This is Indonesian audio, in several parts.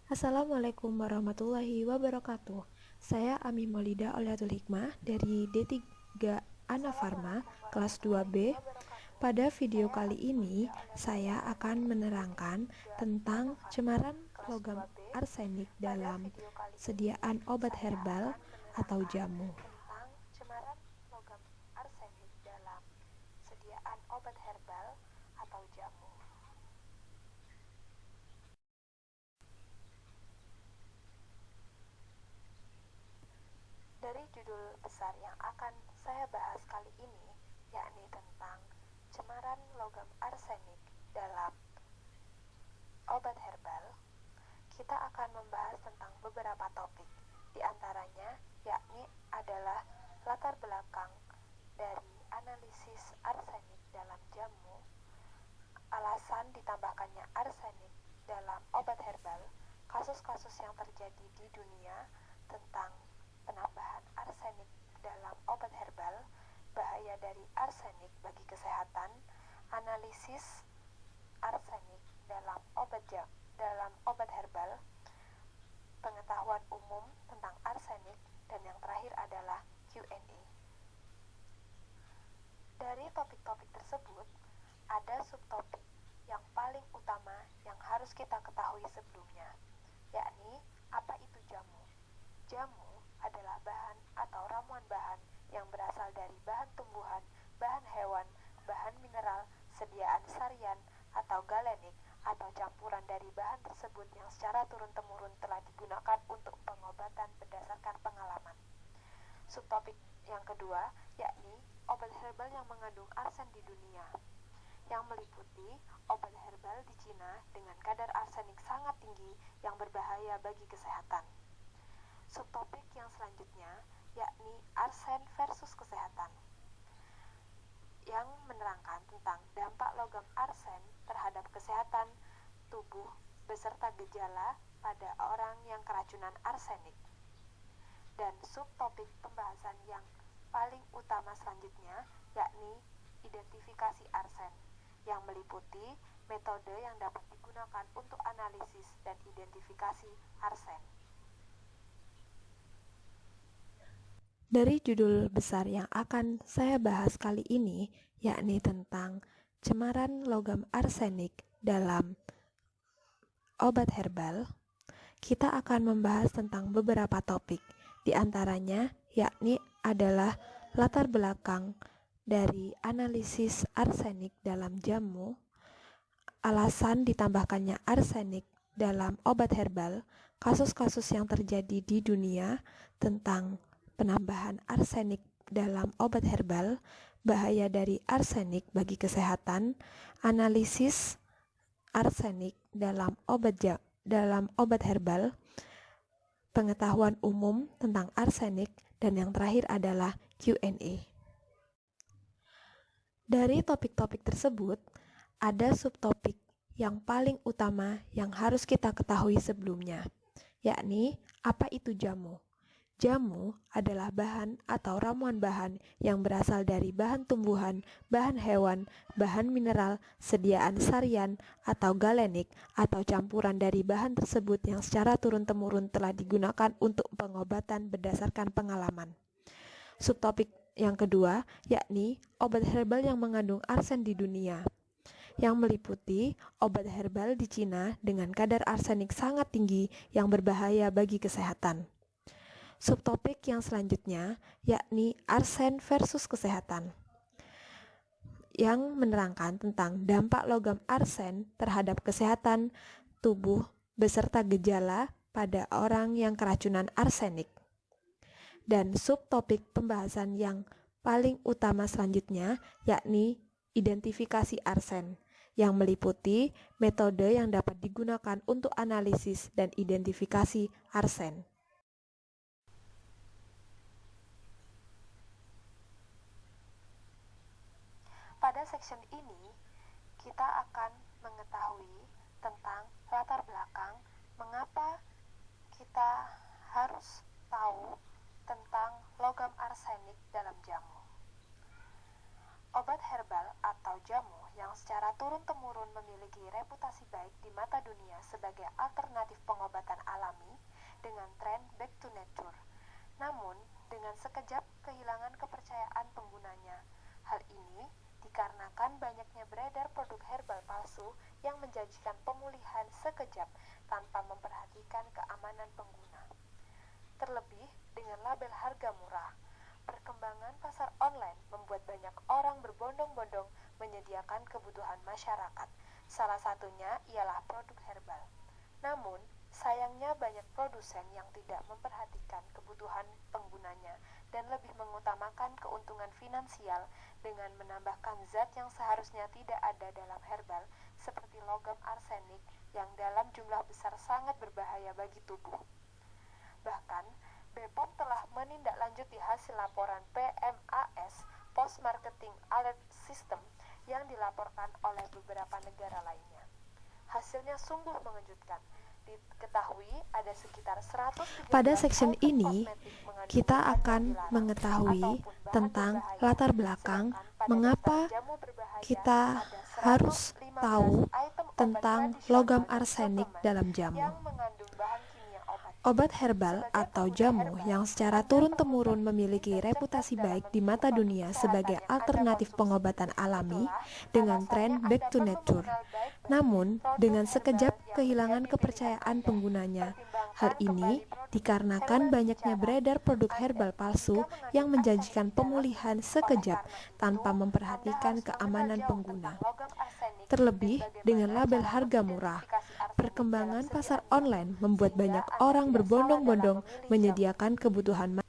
Assalamualaikum warahmatullahi wabarakatuh. Saya Ami Maulida Oliatul Hikmah dari D3 Ana Farma, kelas 2B. Pada video kali ini, saya akan menerangkan tentang cemaran logam arsenik dalam sediaan obat herbal atau jamu. Dari judul besar yang akan saya bahas kali ini, yakni tentang cemaran logam arsenik dalam obat herbal, kita akan membahas tentang beberapa topik. Di antaranya, yakni adalah latar belakang dari analisis arsenik dalam jamu, alasan ditambahkannya arsenik dalam obat herbal, kasus-kasus yang terjadi di dunia tentang penambahan arsenik dalam obat herbal, bahaya dari arsenik bagi kesehatan, analisis arsenik dalam obat herbal, pengetahuan umum tentang arsenik, dan yang terakhir adalah Q&A. Dari topik-topik tersebut, ada subtopik yang paling utama yang harus kita ketahui sebelumnya, yakni apa itu jamu. Jamu adalah bahan atau ramuan bahan yang berasal dari bahan tumbuhan, bahan hewan, bahan mineral, sediaan sarian atau galenik, atau campuran dari bahan tersebut yang secara turun-temurun telah digunakan untuk pengobatan berdasarkan pengalaman. Subtopik yang kedua, yakni obat herbal yang mengandung arsen di dunia, yang meliputi obat herbal di Cina dengan kadar arsenik sangat tinggi yang berbahaya bagi kesehatan. Subtopik yang selanjutnya, yakni arsen versus kesehatan, yang menerangkan tentang dampak logam arsen terhadap kesehatan tubuh beserta gejala pada orang yang keracunan arsenik. Dan subtopik pembahasan yang paling utama selanjutnya, yakni identifikasi arsen, yang meliputi metode yang dapat digunakan untuk analisis dan identifikasi arsen. Dari judul besar yang akan saya bahas kali ini, yakni tentang cemaran logam arsenik dalam obat herbal, kita akan membahas tentang beberapa topik. Di antaranya, yakni adalah latar belakang dari analisis arsenik dalam jamu, alasan ditambahkannya arsenik dalam obat herbal, kasus-kasus yang terjadi di dunia tentang penambahan arsenik dalam obat herbal, bahaya dari arsenik bagi kesehatan, analisis arsenik dalam obat herbal, pengetahuan umum tentang arsenik, dan yang terakhir adalah Q&A. Dari topik-topik tersebut, ada subtopik yang paling utama yang harus kita ketahui sebelumnya, yakni apa itu jamu. Jamu adalah bahan atau ramuan bahan yang berasal dari bahan tumbuhan, bahan hewan, bahan mineral, sediaan sarian atau galenik, atau campuran dari bahan tersebut yang secara turun-temurun telah digunakan untuk pengobatan berdasarkan pengalaman. Subtopik yang kedua, yakni obat herbal yang mengandung arsen di dunia, yang meliputi obat herbal di Cina dengan kadar arsenik sangat tinggi yang berbahaya bagi kesehatan. Subtopik yang selanjutnya, yakni arsen versus kesehatan, yang menerangkan tentang dampak logam arsen terhadap kesehatan tubuh beserta gejala pada orang yang keracunan arsenik. Dan subtopik pembahasan yang paling utama selanjutnya, yakni identifikasi arsen, yang meliputi metode yang dapat digunakan untuk analisis dan identifikasi arsen. Pada section ini, kita akan mengetahui tentang latar belakang mengapa kita harus tahu tentang logam arsenik dalam jamu. Obat herbal atau jamu yang secara turun-temurun memiliki reputasi baik di mata dunia sebagai sebagai alternatif pengobatan alami dengan tren back to nature. Namun, dengan sekejap kehilangan kepercayaan penggunanya. Hal ini dikarenakan banyaknya beredar produk herbal palsu yang menjanjikan pemulihan sekejap tanpa memperhatikan keamanan pengguna. Terlebih dengan label harga murah, perkembangan pasar online membuat banyak orang berbondong-bondong menyediakan kebutuhan masyarakat. Salah satunya ialah produk herbal. Namun, sayangnya banyak produsen yang tidak memperhatikan kebutuhan penggunanya dan lebih mengutamakan keuntungan finansial dengan menambahkan zat yang seharusnya tidak ada dalam herbal seperti logam arsenik yang dalam jumlah besar sangat berbahaya bagi tubuh. Bahkan, BPOM telah menindaklanjuti hasil laporan PMAS Post Marketing Alert System yang dilaporkan oleh beberapa negara lainnya. Hasilnya sungguh mengejutkan. Diketahui ada sekitar 100. Pada section ini, kita akan mengetahui tentang latar belakang mengapa kita harus tahu tentang logam arsenik dalam jamu. Obat herbal atau jamu yang secara turun-temurun memiliki reputasi baik di mata dunia sebagai alternatif pengobatan alami dengan tren back to nature. Namun, dengan sekejap kehilangan kepercayaan penggunanya. Hal ini dikarenakan banyaknya beredar produk herbal palsu yang menjanjikan pemulihan sekejap tanpa memperhatikan keamanan pengguna. Terlebih dengan label harga murah, perkembangan pasar online membuat banyak orang berbondong-bondong menyediakan kebutuhan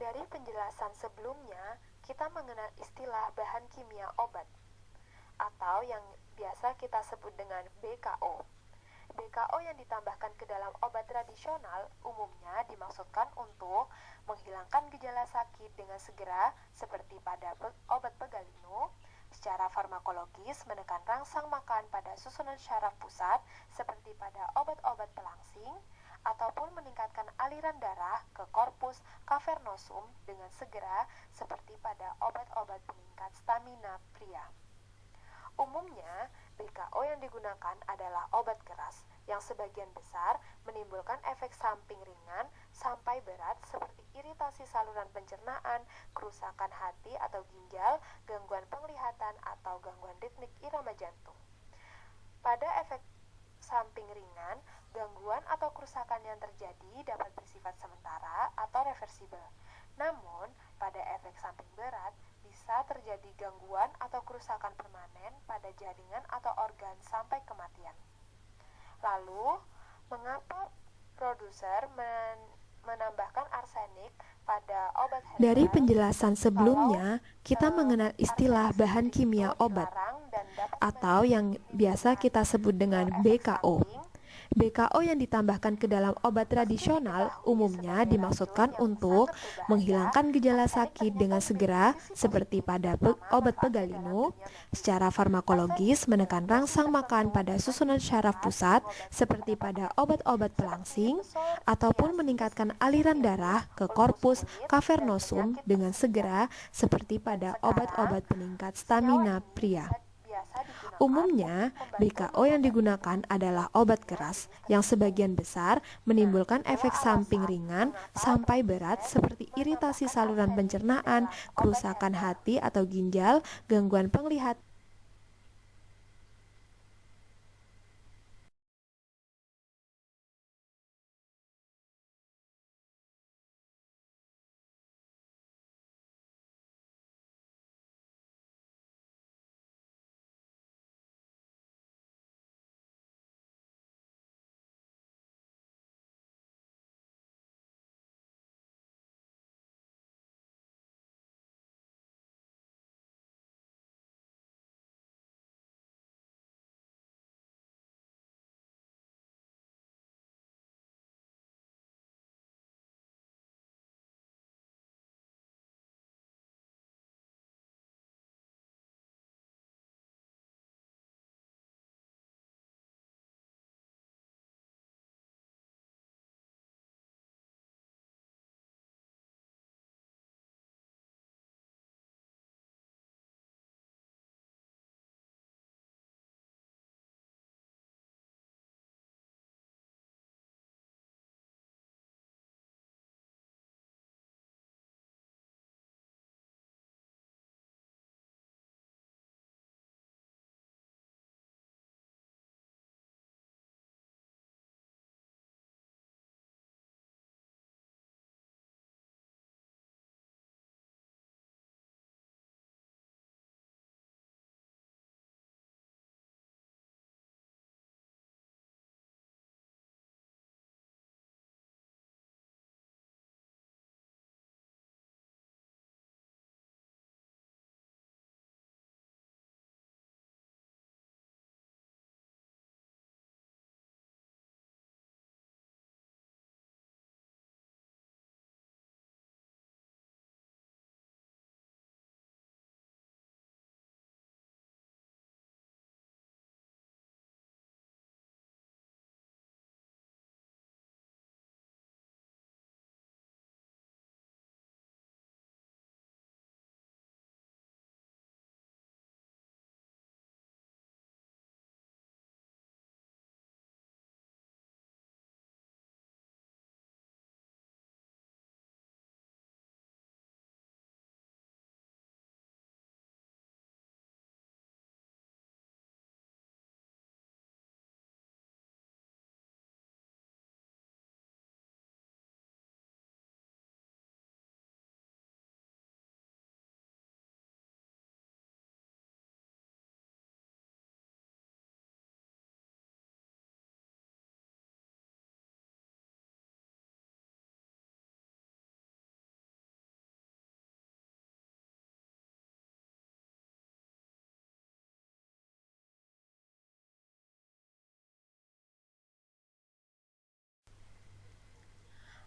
Dari penjelasan sebelumnya, kita mengenal istilah bahan kimia obat, atau yang biasa kita sebut dengan BKO. BKO yang ditambahkan ke dalam obat tradisional umumnya dimaksudkan untuk menghilangkan gejala sakit dengan segera seperti pada obat pegalinu, secara farmakologis menekan rangsang makan pada susunan syaraf pusat seperti pada obat-obat pelangsing, ataupun meningkatkan aliran darah ke korpus cavernosum dengan segera seperti pada obat-obat peningkat stamina pria. Umumnya, BKO yang digunakan adalah obat keras yang sebagian besar menimbulkan efek samping ringan sampai berat seperti iritasi saluran pencernaan, kerusakan hati atau ginjal, gangguan penglihatan atau gangguan ritmik irama jantung. Pada efek samping ringan, gangguan atau kerusakan yang terjadi dapat bersifat sementara atau reversibel. Namun, pada efek samping berat, bisa terjadi gangguan atau kerusakan permanen pada jaringan atau organ sampai kematian. Lalu, mengapa produser menambahkan arsenik pada obat herbal? Dari penjelasan sebelumnya, kita mengenal istilah bahan kimia obat atau yang biasa kita sebut dengan BKO. BKO yang ditambahkan ke dalam obat tradisional umumnya dimaksudkan untuk menghilangkan gejala sakit dengan segera seperti pada obat pegalinu, secara farmakologis menekan rangsang makan pada susunan syaraf pusat seperti pada obat-obat pelangsing, ataupun meningkatkan aliran darah ke korpus cavernosum dengan segera seperti pada obat-obat peningkat stamina pria. Umumnya, BKO yang digunakan adalah obat keras yang sebagian besar menimbulkan efek samping ringan sampai berat seperti iritasi saluran pencernaan, kerusakan hati atau ginjal, gangguan penglihatan,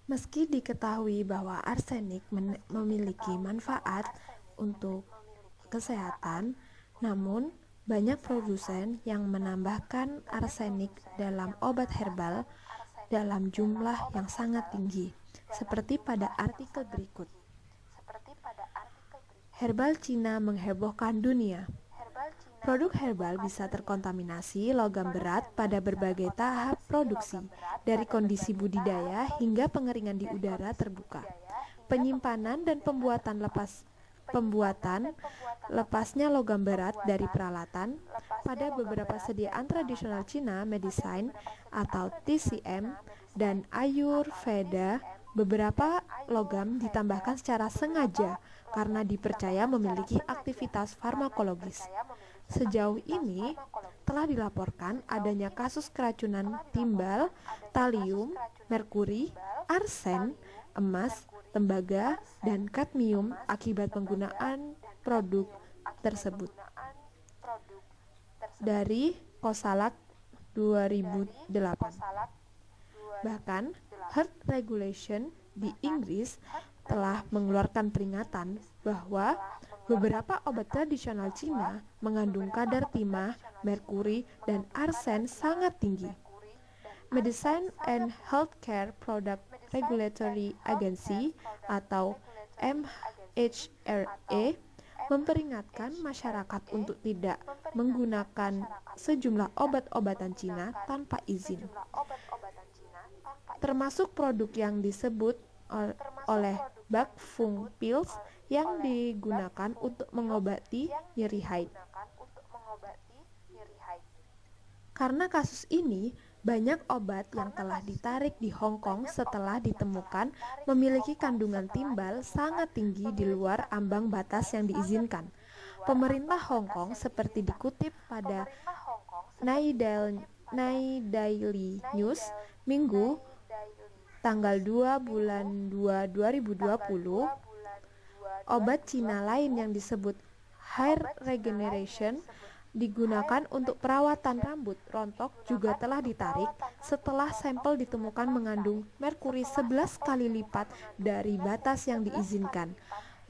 meski diketahui bahwa arsenik memiliki manfaat untuk kesehatan, namun banyak produsen yang menambahkan arsenik dalam obat herbal dalam jumlah yang sangat tinggi, seperti pada artikel berikut. Herbal Cina menghebohkan dunia. Produk herbal bisa terkontaminasi logam berat pada berbagai tahap produksi, dari kondisi budidaya hingga pengeringan di udara terbuka. Penyimpanan dan lepasnya logam berat dari peralatan. Pada beberapa sediaan tradisional Cina, medicine atau TCM dan Ayurveda, beberapa logam ditambahkan secara sengaja karena dipercaya memiliki aktivitas farmakologis. Sejauh ini telah dilaporkan adanya kasus keracunan timbal, talium, merkuri, arsen, emas, tembaga, dan kadmium akibat penggunaan produk tersebut. Dari Kosalak 2008. Oxalate Bahkan, Heart Regulation di Inggris telah mengeluarkan peringatan bahwa beberapa obat tradisional Cina mengandung kadar timah, merkuri, dan arsen sangat tinggi. Medicine and Healthcare Product Regulatory Agency atau MHRA memperingatkan masyarakat untuk tidak menggunakan sejumlah obat-obatan Cina tanpa izin, termasuk produk yang disebut oleh Bak Fung Pills yang digunakan untuk mengobati nyeri haid. Karena kasus ini, banyak obat yang telah ditarik di Hong Kong setelah ditemukan memiliki kandungan timbal sangat tinggi di luar ambang batas yang diizinkan. Pemerintah Hong Kong seperti dikutip pada Nai Daily News Minggu tanggal 2 bulan 2 2020, obat Cina lain yang disebut Hair Regeneration digunakan untuk perawatan rambut rontok juga telah ditarik setelah sampel ditemukan mengandung merkuri 11 kali lipat dari batas yang diizinkan.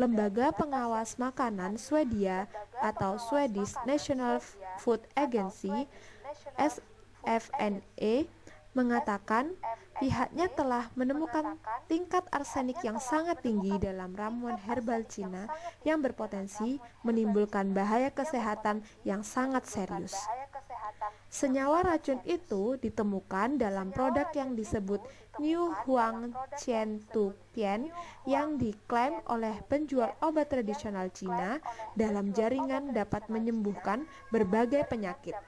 Lembaga Pengawas Makanan Swedia atau Swedish National Food Agency SFNA mengatakan pihaknya telah menemukan tingkat arsenik yang sangat tinggi dalam ramuan herbal Cina yang berpotensi menimbulkan bahaya kesehatan yang sangat serius. Senyawa racun itu ditemukan dalam produk yang disebut New Huang Qian Tu Tian yang diklaim oleh penjual obat tradisional Cina dalam jaringan dapat menyembuhkan berbagai penyakit,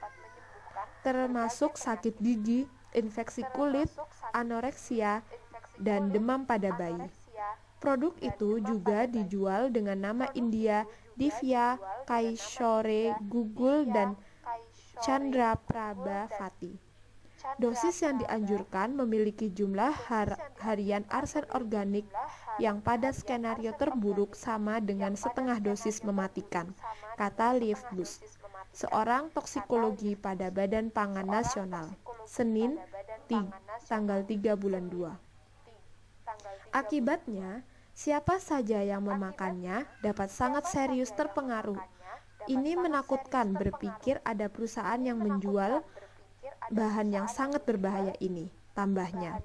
termasuk sakit gigi, infeksi kulit, anoreksia, dan demam pada bayi. Produk itu juga dijual dengan nama India Divya Kaishore Gugul dan Chandra Prabha Fati. Dosis yang dianjurkan memiliki jumlah harian arsen organik yang pada skenario terburuk sama dengan setengah dosis mematikan, kata Liv Bus, seorang toksikologi pada Badan Pangan Nasional, Senin, tanggal 3 bulan 2. Akibatnya, siapa saja yang memakannya dapat sangat serius terpengaruh. Ini menakutkan berpikir ada perusahaan yang menjual bahan yang sangat berbahaya ini, tambahnya.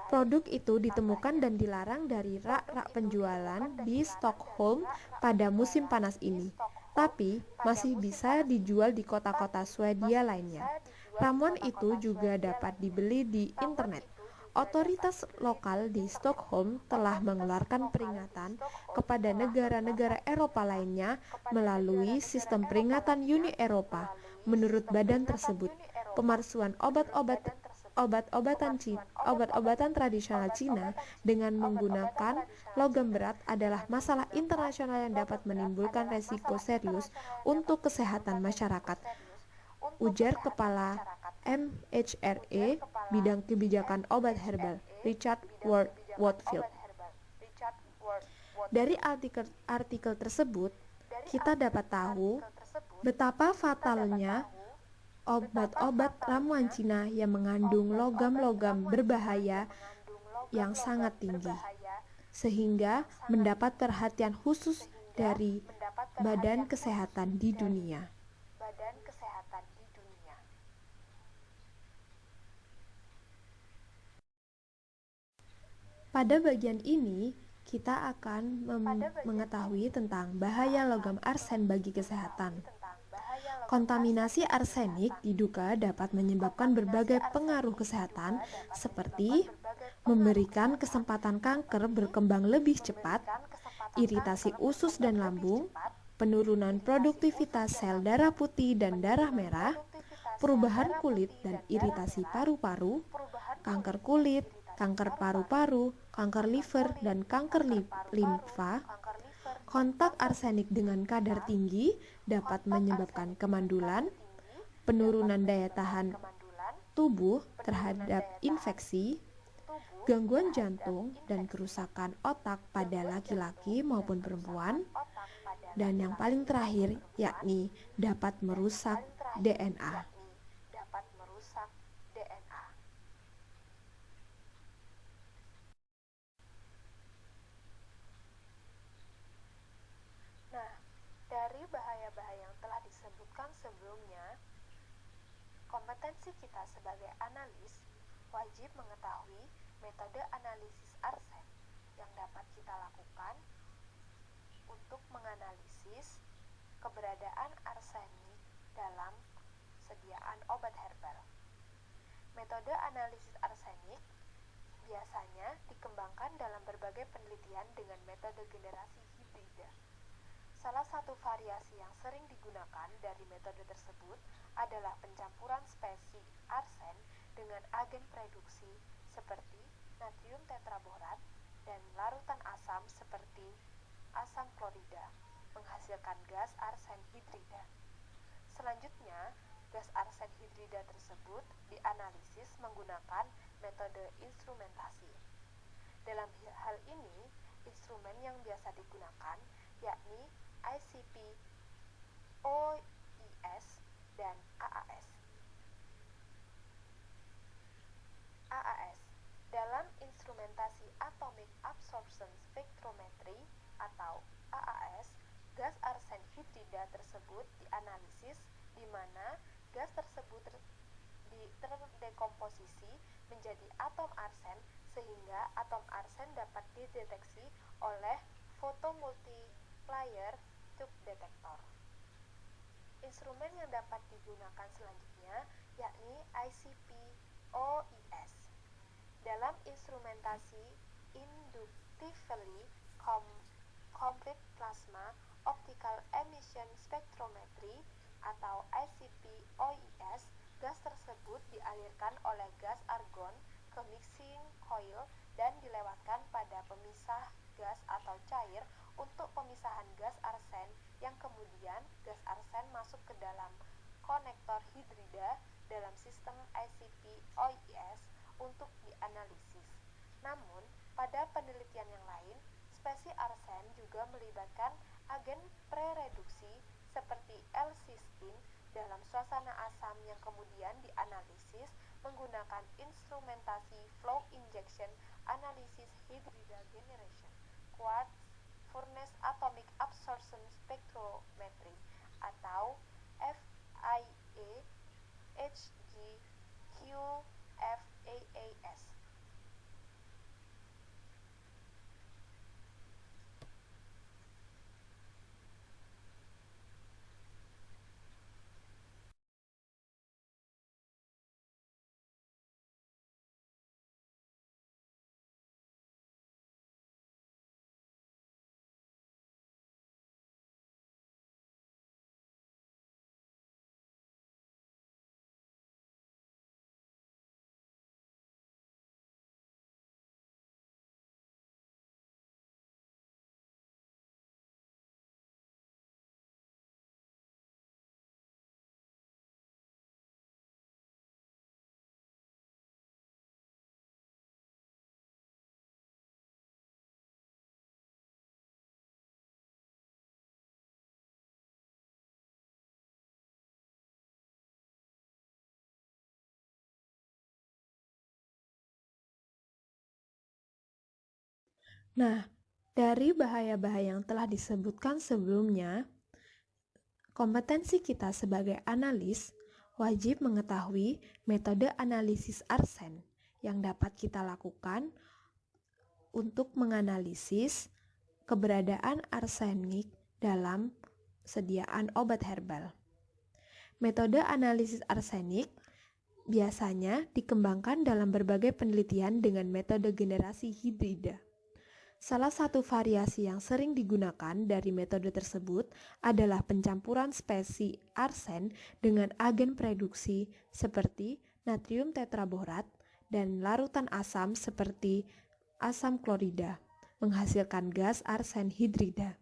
Produk itu ditemukan dan dilarang dari rak-rak penjualan di Stockholm pada musim panas ini, tapi masih bisa dijual di kota-kota Swedia lainnya. Ramuan itu juga dapat dibeli di internet. Otoritas lokal di Stockholm telah mengeluarkan peringatan kepada negara-negara Eropa lainnya melalui sistem peringatan Uni Eropa. Menurut badan tersebut, pemalsuan obat-obatan tradisional Cina dengan menggunakan logam berat adalah masalah internasional yang dapat menimbulkan resiko serius untuk kesehatan masyarakat, ujar Kepala MHRA bidang kebijakan obat herbal, Richard Wardfield. Dari artikel tersebut, kita dapat tahu betapa fatalnya obat-obat ramuan Cina yang mengandung logam-logam berbahaya yang sangat tinggi, sehingga mendapat perhatian khusus dari Badan Kesehatan di Dunia. Pada bagian ini, kita akan mengetahui tentang bahaya logam arsen bagi kesehatan. Kontaminasi arsenik diduga dapat menyebabkan berbagai pengaruh kesehatan seperti memberikan kesempatan kanker berkembang lebih cepat, iritasi usus dan lambung, penurunan produktivitas sel darah putih dan darah merah, perubahan kulit dan iritasi paru-paru, kanker kulit, kanker paru-paru, kanker liver, dan kanker limfa. Kontak arsenik dengan kadar tinggi dapat menyebabkan kemandulan, penurunan daya tahan tubuh terhadap infeksi, gangguan jantung, dan kerusakan otak pada laki-laki maupun perempuan, dan yang paling terakhir yakni dapat merusak DNA. disebutkan sebelumnya, kompetensi kita sebagai analis wajib mengetahui metode analisis arsen yang dapat kita lakukan untuk menganalisis keberadaan arsenik dalam sediaan obat herbal. Metode analisis arsenik biasanya dikembangkan dalam berbagai penelitian dengan metode generasi hibrida. Salah satu variasi yang sering digunakan dari metode tersebut adalah pencampuran spesies arsen dengan agen reduksi seperti natrium tetraborat dan larutan asam seperti asam klorida, menghasilkan gas arsen hidrida. Selanjutnya, gas arsen hidrida tersebut dianalisis menggunakan metode instrumentasi. Dalam hal ini, instrumen yang biasa digunakan yakni ICP, OIS, dan AAS. AAS dalam instrumentasi Atomic Absorption Spectrometry atau AAS, gas arsen hidrida tersebut dianalisis di mana gas tersebut terdekomposisi menjadi atom arsen sehingga atom arsen dapat dideteksi oleh photomultiplier tube detector. Instrumen yang dapat digunakan selanjutnya yakni ICP OIS. Dalam instrumentasi Inductively Complete Plasma Optical Emission Spectrometry atau ICP OIS, gas tersebut dialirkan oleh gas argon ke mixing coil dan dilewatkan pada pemisah gas atau cair untuk pemisahan gas arsen yang kemudian gas arsen masuk ke dalam konektor hidrida dalam sistem ICP OIS untuk dianalisis. Namun, pada penelitian yang lain, spesies arsen juga melibatkan agen prereduksi seperti L-cysteine dalam suasana asam yang kemudian dianalisis menggunakan instrumentasi flow injection analysis hydride generation, quartz furnace atomic absorption spectrometry atau FIA HGQFAAS. Nah, dari bahaya-bahaya yang telah disebutkan sebelumnya, kompetensi kita sebagai analis wajib mengetahui metode analisis arsen yang dapat kita lakukan untuk menganalisis keberadaan arsenik dalam sediaan obat herbal. Metode analisis arsenik biasanya dikembangkan dalam berbagai penelitian dengan metode generasi hibrida. Salah satu variasi yang sering digunakan dari metode tersebut adalah pencampuran spesies arsen dengan agen reduksi seperti natrium tetraborat dan larutan asam seperti asam klorida, menghasilkan gas arsen hidrida.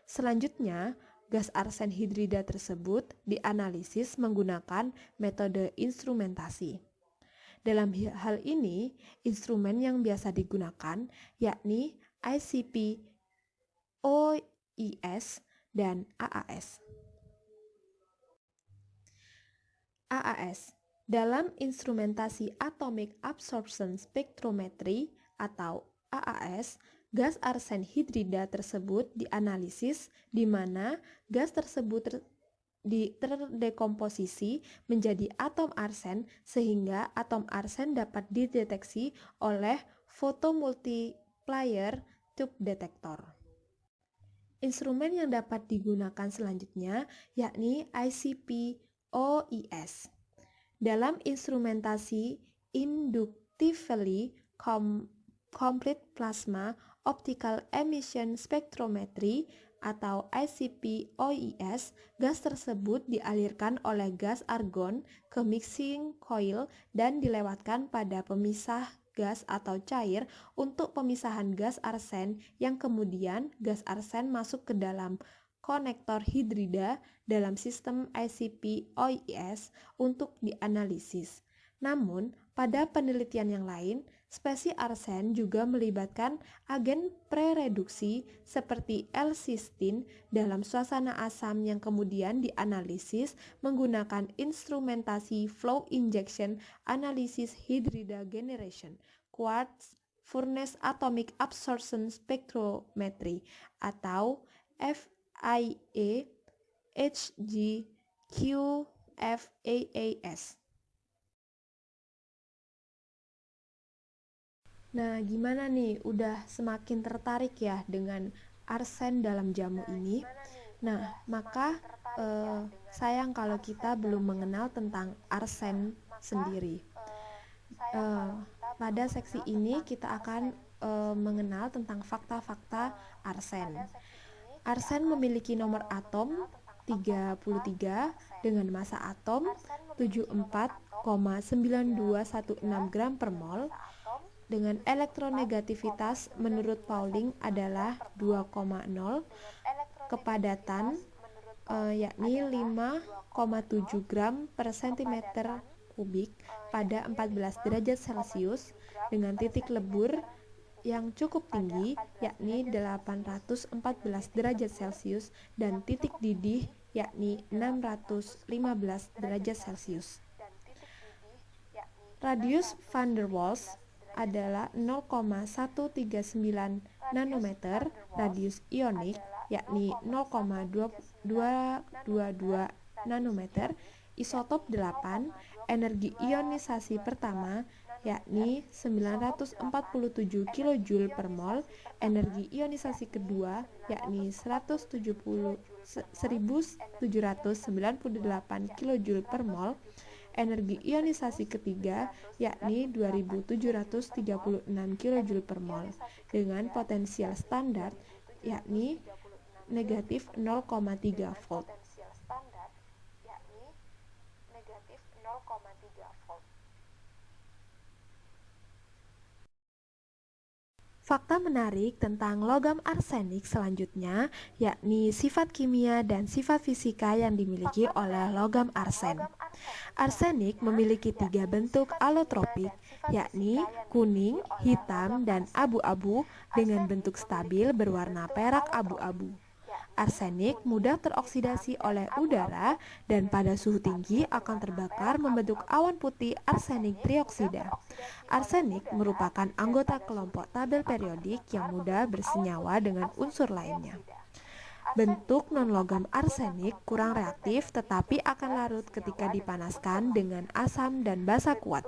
Selanjutnya, gas arsen hidrida tersebut dianalisis menggunakan metode instrumentasi. Dalam hal ini, instrumen yang biasa digunakan yakni ICP, OIS, dan AAS. AAS dalam instrumentasi Atomic Absorption Spectrometry atau AAS, gas arsen hidrida tersebut dianalisis di mana gas tersebut terdekomposisi menjadi atom arsen sehingga atom arsen dapat dideteksi oleh photomultiplier tube detector. Instrumen yang dapat digunakan selanjutnya yakni ICP-OIS. Dalam instrumentasi Inductively Complete Plasma Optical Emission Spectrometry atau ICP-OIS, gas tersebut dialirkan oleh gas argon ke mixing coil dan dilewatkan pada pemisah gas atau cair untuk pemisahan gas arsen yang kemudian gas arsen masuk ke dalam konektor hidrida dalam sistem ICP-OIS untuk dianalisis. Namun, pada penelitian yang lain, spesies arsen juga melibatkan agen prereduksi seperti L-cysteine dalam suasana asam yang kemudian dianalisis menggunakan instrumentasi flow injection analysis hydride generation, quartz furnace atomic absorption spectrometry atau FIA HGQFAAS. Nah, gimana nih? Udah semakin tertarik ya dengan arsen dalam jamu ini? Nah, maka sayang kalau kita belum mengenal tentang arsen sendiri. Pada seksi ini kita akan mengenal tentang fakta-fakta arsen. Arsen memiliki nomor atom 33 dengan massa atom 74,9216 gram per mol dengan elektronegativitas menurut Pauling adalah 2,0, kepadatan yakni 5,7 gram per cm kubik pada 14 derajat Celcius dengan titik lebur yang cukup tinggi yakni 814 derajat Celcius dan titik didih yakni 615 derajat Celcius. Radius van der Waals adalah 0,139 nanometer, radius ionik yakni 0,222 nanometer, isotop 8, energi ionisasi pertama yakni 947 kJ per mol, energi ionisasi kedua yakni 1798 kJ per mol, energi ionisasi ketiga yakni 2736 kJ per mol dengan potensial standar yakni negatif 0,3 volt. Fakta menarik tentang logam arsenik selanjutnya yakni sifat kimia dan sifat fisika yang dimiliki oleh logam arsen. Arsenik memiliki 3 bentuk alotropik yakni kuning, hitam, dan abu-abu dengan bentuk stabil berwarna perak abu-abu. Arsenik mudah teroksidasi oleh udara dan pada suhu tinggi akan terbakar membentuk awan putih arsenik trioksida. Arsenik merupakan anggota kelompok tabel periodik yang mudah bersenyawa dengan unsur lainnya. Bentuk non-logam arsenik kurang reaktif tetapi akan larut ketika dipanaskan dengan asam dan basa kuat.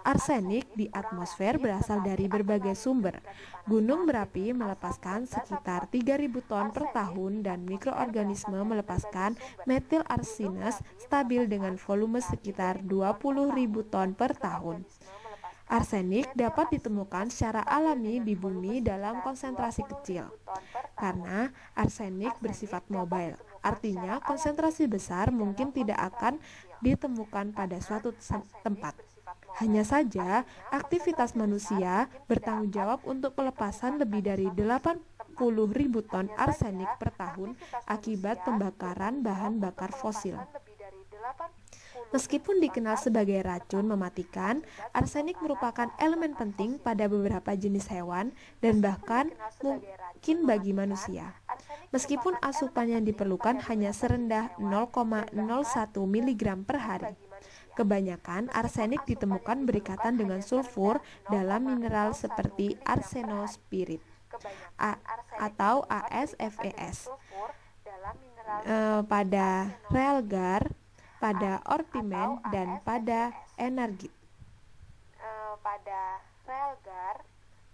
Arsenik di atmosfer berasal dari berbagai sumber. Gunung berapi melepaskan sekitar 3.000 ton per tahun dan mikroorganisme melepaskan metil arsenes stabil dengan volume sekitar 20.000 ton per tahun. Arsenik dapat ditemukan secara alami di bumi dalam konsentrasi kecil. Karena arsenik bersifat mobile, artinya konsentrasi besar mungkin tidak akan ditemukan pada suatu tempat. Hanya saja, aktivitas manusia bertanggung jawab untuk pelepasan lebih dari 80.000 ton arsenik per tahun akibat pembakaran bahan bakar fosil. Meskipun dikenal sebagai racun mematikan, arsenik merupakan elemen penting pada beberapa jenis hewan dan bahkan mungkin bagi manusia. Meskipun asupan yang diperlukan hanya serendah 0,01 mg per hari. Kebanyakan arsenik ditemukan berikatan dengan sulfur dalam mineral seperti arsenospirit atau ASFES. pada Relgar, pada Orpimen, dan pada Energit. Pada Relgar,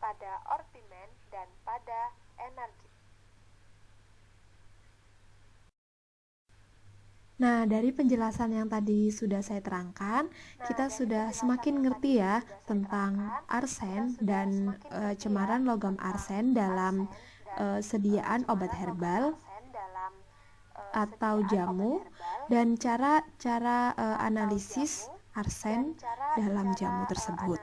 pada Orpimen, dan pada Energit. Nah, dari penjelasan yang tadi sudah saya terangkan, kita sudah semakin ngerti ya tentang arsen dan cemaran logam arsen dalam sediaan obat herbal atau jamu, dan cara analisis arsen dalam jamu tersebut.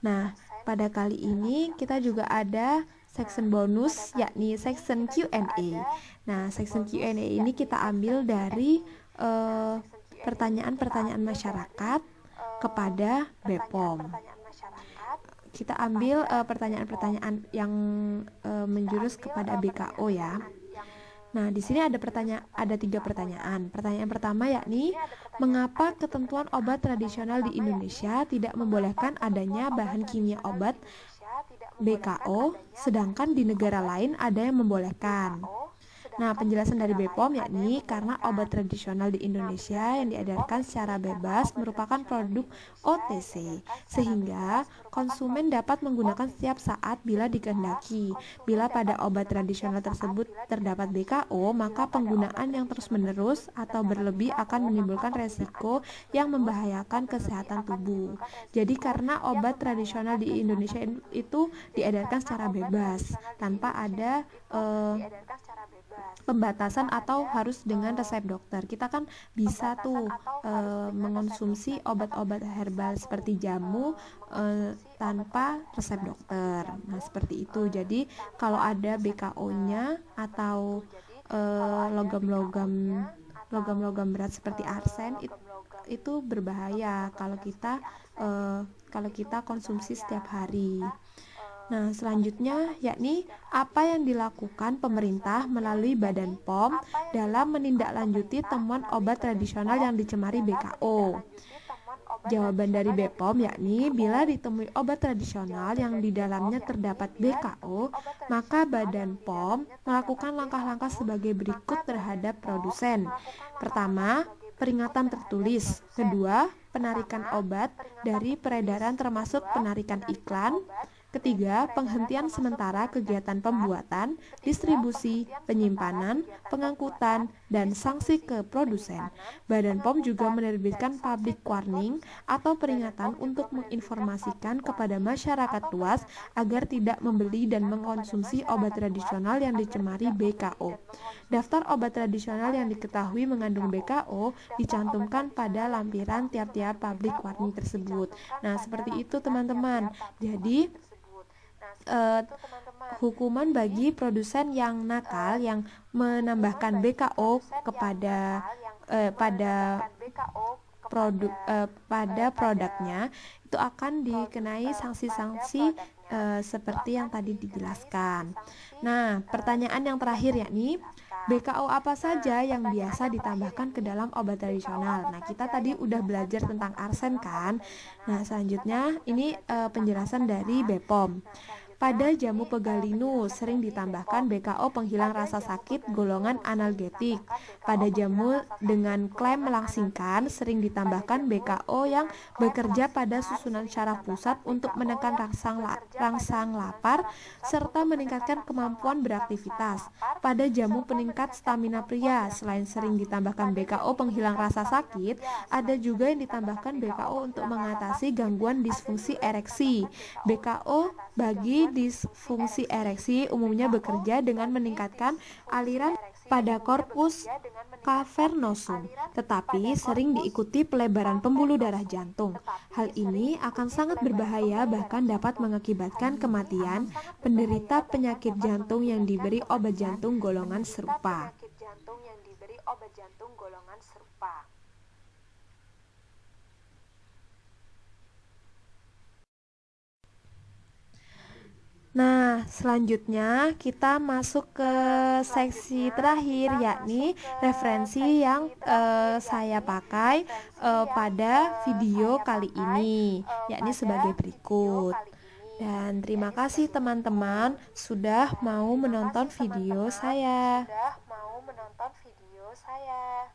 Nah, pada kali ini kita juga ada section bonus, yakni section Q&A. Nah, section Q&A ini kita ambil dari pertanyaan-pertanyaan masyarakat kepada BPOM. Kita ambil pertanyaan-pertanyaan yang menjurus kepada BKO ya. Nah, di sini ada 3 pertanyaan. Pertanyaan pertama yakni, mengapa ketentuan obat tradisional di Indonesia tidak membolehkan adanya bahan kimia obat BKO, sedangkan di negara lain ada yang membolehkan? Nah, penjelasan dari BPOM yakni karena obat tradisional di Indonesia yang diedarkan secara bebas merupakan produk OTC, sehingga konsumen dapat menggunakan setiap saat bila dikehendaki. Bila pada obat tradisional tersebut terdapat BKO, maka penggunaan yang terus-menerus atau berlebih akan menimbulkan resiko yang membahayakan kesehatan tubuh. Jadi karena obat tradisional di Indonesia itu diedarkan secara bebas, tanpa ada pembatasan atau harus dengan resep dokter. Kita kan bisa tuh mengonsumsi obat-obat herbal seperti jamu tanpa resep dokter. Nah, seperti itu. Jadi kalau ada BKO-nya atau logam-logam berat seperti arsen itu berbahaya kalau kita konsumsi setiap hari. Nah, selanjutnya yakni apa yang dilakukan pemerintah melalui Badan POM dalam menindaklanjuti temuan obat tradisional yang dicemari BKO. Jawaban dari BPOM yakni bila ditemui obat tradisional yang di dalamnya terdapat BKO, maka Badan POM melakukan langkah-langkah sebagai berikut terhadap produsen. Pertama, peringatan tertulis. Kedua, penarikan obat dari peredaran termasuk penarikan iklan. Ketiga, penghentian sementara kegiatan pembuatan, distribusi, penyimpanan, pengangkutan, dan sanksi ke produsen. Badan POM juga menerbitkan public warning atau peringatan untuk menginformasikan kepada masyarakat luas agar tidak membeli dan mengkonsumsi obat tradisional yang dicemari BKO. Daftar obat tradisional yang diketahui mengandung BKO dicantumkan pada lampiran tiap-tiap public warning tersebut. Nah, seperti itu teman-teman. Jadi hukuman bagi produsen yang nakal yang menambahkan BKO pada produknya itu akan dikenai sanksi-sanksi seperti yang tadi dijelaskan. Nah, pertanyaan yang terakhir yakni BKO apa saja yang biasa ditambahkan ke dalam obat tradisional? Nah, kita tadi udah belajar tentang arsen kan? Nah, selanjutnya ini penjelasan dari BPOM. Pada jamu pegalinu sering ditambahkan BKO penghilang rasa sakit golongan analgetik. Pada jamu dengan klaim melangsingkan sering ditambahkan BKO yang bekerja pada susunan syaraf pusat untuk menekan rangsang lapar serta meningkatkan kemampuan beraktivitas. Pada jamu peningkat stamina pria, selain sering ditambahkan BKO penghilang rasa sakit, ada juga yang ditambahkan BKO untuk mengatasi gangguan disfungsi ereksi. BKO bagi disfungsi ereksi umumnya bekerja dengan meningkatkan aliran pada korpus cavernosum, tetapi sering diikuti pelebaran pembuluh darah jantung. Hal ini akan sangat berbahaya, bahkan dapat mengakibatkan kematian penderita penyakit jantung yang diberi obat jantung golongan serupa. Nah, selanjutnya kita masuk ke seksi terakhir, yakni referensi yang saya pakai pada video kali ini, yakni sebagai berikut. Dan terima kasih teman-teman sudah mau menonton video saya. Halo saya.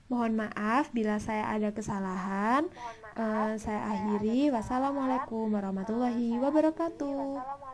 Mohon maaf bila saya ada kesalahan. Mohon maaf bila Saya saya ada akhiri. kesalahan. Wassalamualaikum warahmatullahi Saya akhiri. wabarakatuh. Wassalamualaikum